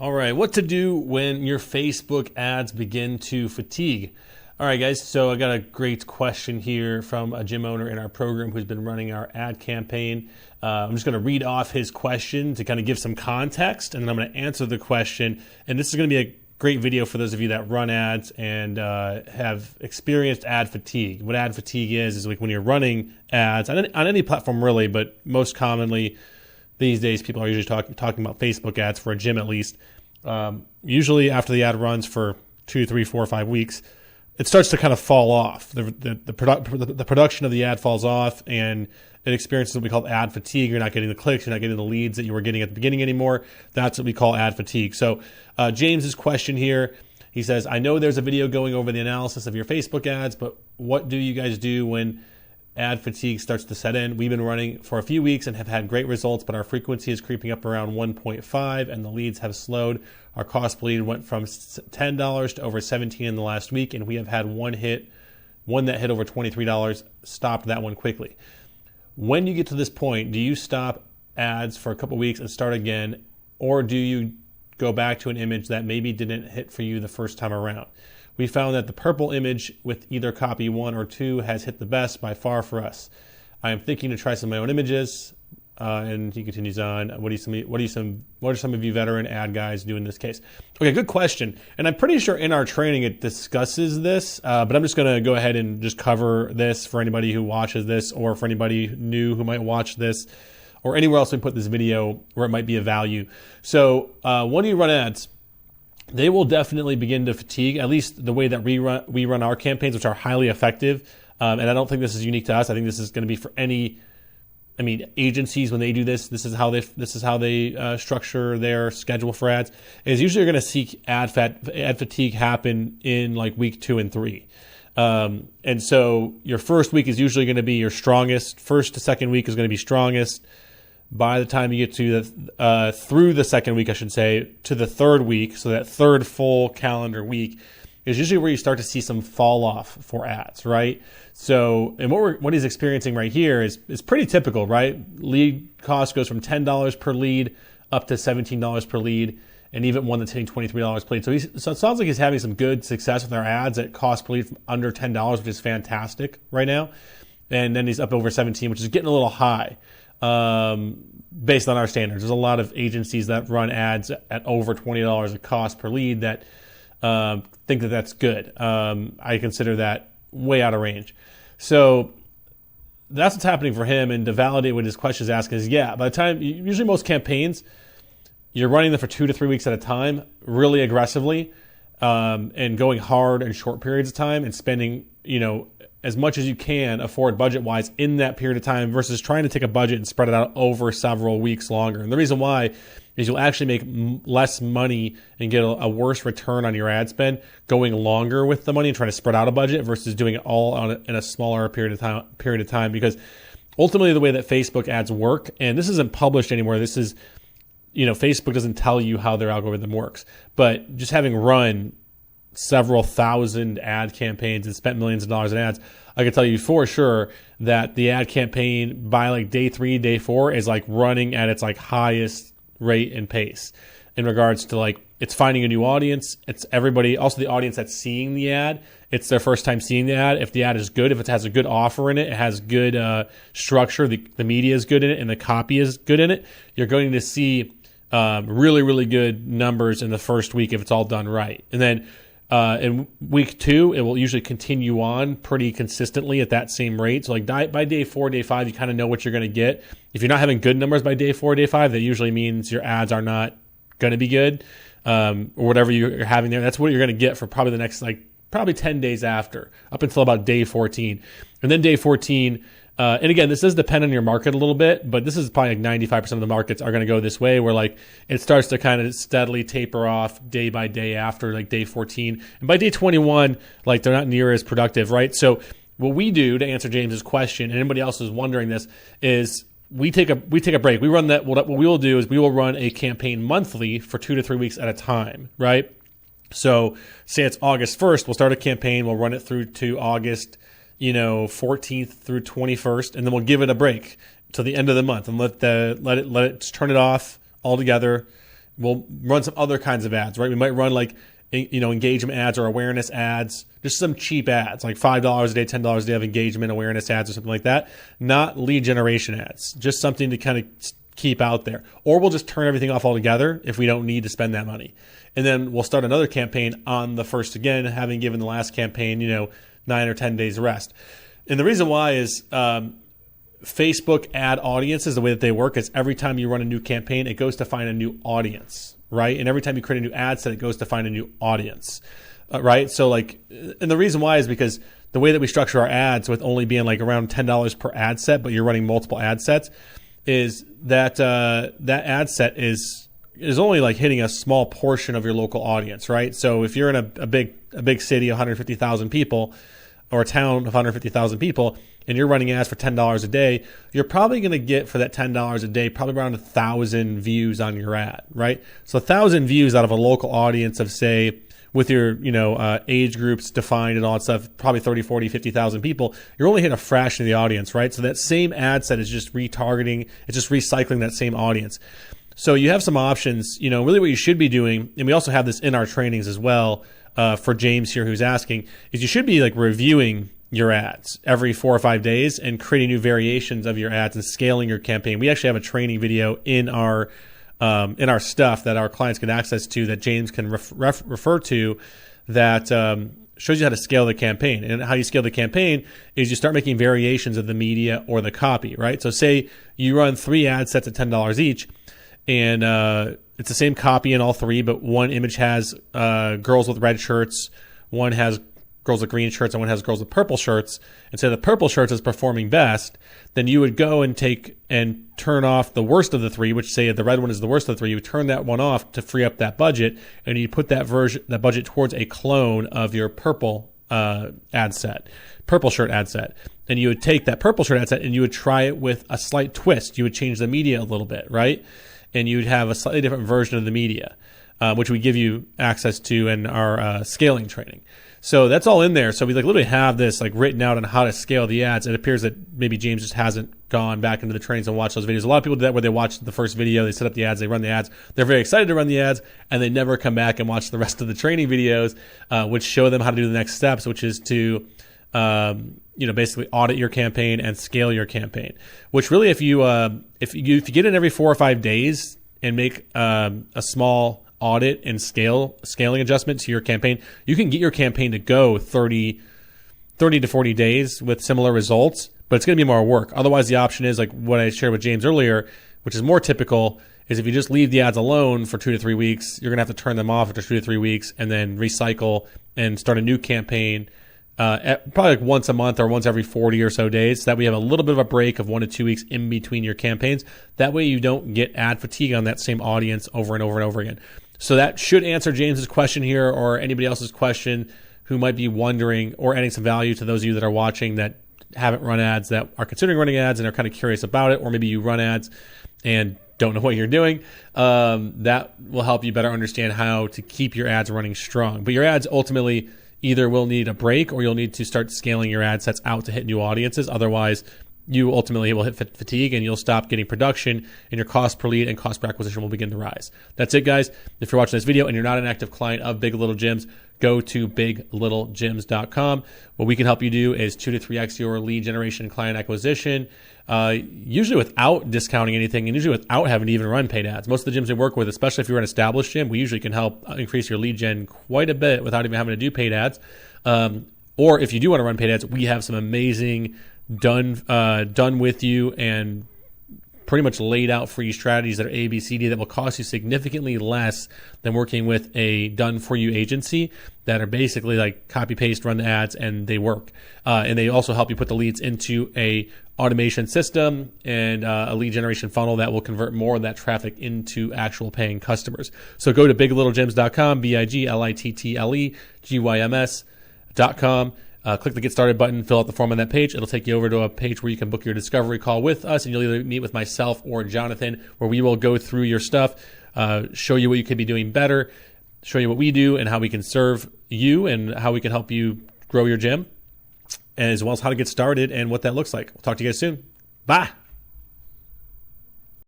All right, what to do when your Facebook ads begin to fatigue. All right, guys, so I got a great question here from a gym owner in our program who's been running our ad campaign. I'm just going to read off his question to kind of give some context, and then I'm going to answer the question. And this is going to be a great video for those of you that run ads and have experienced ad fatigue. What ad fatigue is like when you're running ads on any platform really, but most commonly these days, people are usually talking about Facebook ads for a gym at least. Usually after the ad runs for 2, 3, 4, 5 weeks, it starts to kind of fall off. The production of the ad falls off, and it experiences what we call ad fatigue. You're not getting the clicks, you're not getting the leads that you were getting at the beginning anymore. That's what we call ad fatigue. So James's question here, he says, I know there's a video going over the analysis of your Facebook ads, but what do you guys do when ad fatigue starts to set in? We've been running for a few weeks and have had great results, but our frequency is creeping up around 1.5 and the leads have slowed. Our cost per lead went from $10 to over $17 in the last week, and we have had one that hit over $23, stopped that one quickly. When you get to this point, do you stop ads for a couple weeks and start again, or do you go back to an image that maybe didn't hit for you the first time around? We found that the purple image with either copy 1 or 2 has hit the best by far for us. I am thinking to try some of my own images. And he continues on. What are some of you veteran ad guys do in this case? Okay, good question. And I'm pretty sure in our training it discusses this, but I'm just going to go ahead and just cover this for anybody who watches this, or for anybody new who might watch this, or anywhere else we put this video where it might be of value. So when you run ads, they will definitely begin to fatigue, at least the way that we run our campaigns, which are highly effective. And I don't think this is unique to us. I think this is going to be for agencies when they do this. This is how they structure their schedule for ads. Is usually you're going to see ad fatigue happen in like week 2 and 3. And so your first week is usually going to be your strongest. First to second week is going to be strongest. By the time you get to through the second week, I should say, to the third week, so that third full calendar week is usually where you start to see some fall off for ads, right? So, and what he's experiencing right here is pretty typical, right? Lead cost goes from $10 per lead up to $17 per lead, and even one that's hitting $23 per lead. So it sounds like he's having some good success with our ads at cost per lead from under $10, which is fantastic right now. And then he's up over 17, which is getting a little high. Based on our standards. There's a lot of agencies that run ads at over $20 a cost per lead that think that that's good. I consider that way out of range. So that's what's happening for him. And to validate what his question is asking is, yeah, by the time, usually most campaigns, you're running them for 2 to 3 weeks at a time, really aggressively, and going hard in short periods of time and spending, as much as you can afford budget-wise in that period of time versus trying to take a budget and spread it out over several weeks longer. And the reason why is you'll actually make less money and get a worse return on your ad spend going longer with the money and trying to spread out a budget versus doing it all in a smaller period of time. Because ultimately the way that Facebook ads work, and this isn't published anywhere, this is, Facebook doesn't tell you how their algorithm works. But just having run several thousand ad campaigns and spent millions of dollars in ads, I can tell you for sure that the ad campaign by like day 3, day 4 is like running at its like highest rate and pace in regards to like it's finding a new audience. It's everybody, also the audience that's seeing the ad. It's their first time seeing the ad. If the ad is good, if it has a good offer in it, it has good structure, the media is good in it, and the copy is good in it, you're going to see really, really good numbers in the first week if it's all done right. And then in week 2, it will usually continue on pretty consistently at that same rate. So like by day 4, day 5, you kind of know what you're going to get. If you're not having good numbers by day 4, day 5, that usually means your ads are not going to be good, or whatever you're having there. That's what you're going to get for probably the next, probably 10 days after, up until about day 14. And then day 14, and again, this does depend on your market a little bit, but this is probably like 95% of the markets are going to go this way, where like it starts to kind of steadily taper off day by day after like day 14. And by day 21, like they're not near as productive, right? So what we do to answer James's question, and anybody else who's wondering this, is we take a break. We run that. What we will do is we will run a campaign monthly for 2 to 3 weeks at a time, right? So say it's August 1st, we'll start a campaign, we'll run it through to August 14th through 21st, and then we'll give it a break till the end of the month and let it turn it off altogether, we'll run some other kinds of ads, right? We might run like, engagement ads or awareness ads, just some cheap ads, like $5 a day, $10 a day of engagement awareness ads or something like that. Not lead generation ads, just something to kind of keep out there. Or we'll just turn everything off altogether if we don't need to spend that money. And then we'll start another campaign on the first again, having given the last campaign, 9 or 10 days rest. And the reason why is Facebook ad audiences, the way that they work is every time you run a new campaign, it goes to find a new audience, right? And every time you create a new ad set, it goes to find a new audience, right? So and the reason why is because the way that we structure our ads with only being like around $10 per ad set, but you're running multiple ad sets, is that that ad set is only like hitting a small portion of your local audience, right? So if you're in a big city, 150,000 people, or a town of 150,000 people, and you're running ads for $10 a day, you're probably going to get for that $10 a day, probably around 1,000 views on your ad, right? So 1,000 views out of a local audience of, say, with your, age groups defined and all that stuff, probably 30, 40, 50,000 people, you're only hitting a fraction of the audience, right? So that same ad set is just retargeting, it's just recycling that same audience. So you have some options, really what you should be doing, and we also have this in our trainings as well, for James here who's asking, is you should be like reviewing your ads every 4 or 5 days and creating new variations of your ads and scaling your campaign. We actually have a training video in our stuff that our clients get access to that James can refer to that shows you how to scale the campaign. And how you scale the campaign is you start making variations of the media or the copy, right? So say you run 3 ad sets at $10 each, and it's the same copy in all 3, but one image has girls with red shirts, one has girls with green shirts, and one has girls with purple shirts, and say the purple shirts is performing best, then you would go and take and turn off the worst of the 3, which say the red one is the worst of the 3. You would turn that one off to free up that budget, and you put that budget towards a clone of your purple ad set, purple shirt ad set. And you would take that purple shirt ad set and you would try it with a slight twist. You would change the media a little bit, right? And you'd have a slightly different version of the media, which we give you access to in our scaling training. So that's all in there. So we literally have this written out on how to scale the ads. It appears that maybe James just hasn't gone back into the trainings and watched those videos. A lot of people do that where they watch the first video, they set up the ads, they run the ads. They're very excited to run the ads, and they never come back and watch the rest of the training videos, which show them how to do the next steps, which is to basically audit your campaign and scale your campaign. Which really, if you get in every 4 or 5 days and make a small audit and scaling adjustment to your campaign, you can get your campaign to go 30 to 40 days with similar results, but it's going to be more work. Otherwise, the option is like what I shared with James earlier, which is more typical, is if you just leave the ads alone for 2 to 3 weeks, you're going to have to turn them off after 2 to 3 weeks and then recycle and start a new campaign probably once a month or once every 40 or so days. So that we have a little bit of a break of 1 to 2 weeks in between your campaigns. That way you don't get ad fatigue on that same audience over and over and over again. So that should answer James's question here, or anybody else's question who might be wondering, or adding some value to those of you that are watching that haven't run ads, that are considering running ads and are kind of curious about it, or maybe you run ads and don't know what you're doing. That will help you better understand how to keep your ads running strong. But your ads ultimately either will need a break, or you'll need to start scaling your ad sets out to hit new audiences. Otherwise, you ultimately will hit fatigue and you'll stop getting production, and your cost per lead and cost per acquisition will begin to rise. That's it, guys. If you're watching this video and you're not an active client of Big Little Gyms, go to biglittlegyms.com. What we can help you do is 2 to 3x your lead generation and client acquisition, usually without discounting anything and usually without having to even run paid ads. Most of the gyms we work with, especially if you're an established gym, we usually can help increase your lead gen quite a bit without even having to do paid ads. Or if you do want to run paid ads, we have some amazing done with you and pretty much laid out for you strategies that are ABCD that will cost you significantly less than working with a done for you agency that are basically like copy paste, run the ads, and they work. And they also help you put the leads into a automation system and a lead generation funnel that will convert more of that traffic into actual paying customers. So go to biglittlegyms.com, biglittlegyms.com. Click the Get Started button, fill out the form on that page. It'll take you over to a page where you can book your discovery call with us, and you'll either meet with myself or Jonathan, where we will go through your stuff, show you what you could be doing better, show you what we do and how we can serve you and how we can help you grow your gym, as well as how to get started and what that looks like. We'll talk to you guys soon. Bye.